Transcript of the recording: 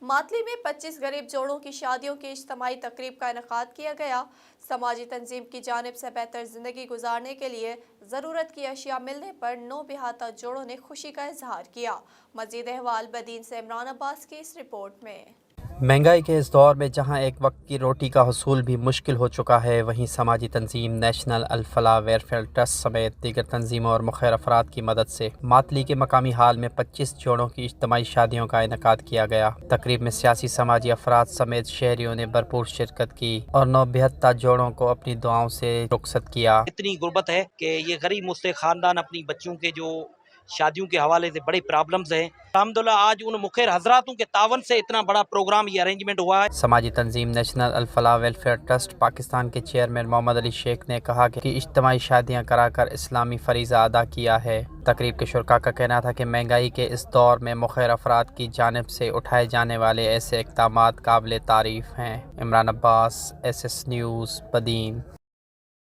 मातली में 25 गरीब जोड़ों की शादियों की इज्तिमाई तकरीब का इनेकाद किया गया। समाजी तंजीम की जानिब से बेहतर ज़िंदगी गुजारने के लिए ज़रूरत की अशिया मिलने पर 9 बिहाता जोड़ों ने खुशी का इजहार किया। मज़ीद अहवाल बदीन से इमरान अब्बास की इस रिपोर्ट में। महंगाई के इस दौर में जहां एक वक्त की रोटी का हसूल भी मुश्किल हो चुका है, वहीं समाजी तंजीम नेशनल अल-फलाह वेलफेयर ट्रस्ट समेत दीगर तंजीमों और मुखैर अफराद की मदद से मातली के मकामी हाल में 25 जोड़ों की इज्तिमाई शादियों का इनेकाद किया गया। तकरीब में सियासी समाजी अफराद समेत शहरियों ने भरपूर शिरकत की और 972 जोड़ों को अपनी दुआओं से रुखसत किया। इतनी गुर्बत है कि ये गरीब मुस्लिम खानदान अपनी बच्चों के जो शादियों के हवाले से बड़े प्रॉब्लम्स हैं। अल्हम्दुलिल्लाह आज उन मुखिर हजरातों के तावन से इतना बड़ा प्रोग्राम ये अरेंजमेंट हुआ है। समाजी तंजीम national Al Falah welfare trust Pakistan के चेयरमैन मोहम्मद अली शेख ने कहा कि इज्तिमाई शादियां कराकर इस्लामी फरीज़ा अदा किया है। तकरीब के शुरका का कहना था कि महंगाई के इस दौर में मुखिर अफराद की जानिब से उठाए जाने वाले ऐसे इक़दामात काबिल तारीफ़ हैं। Imran Abbas, SS news, Badin.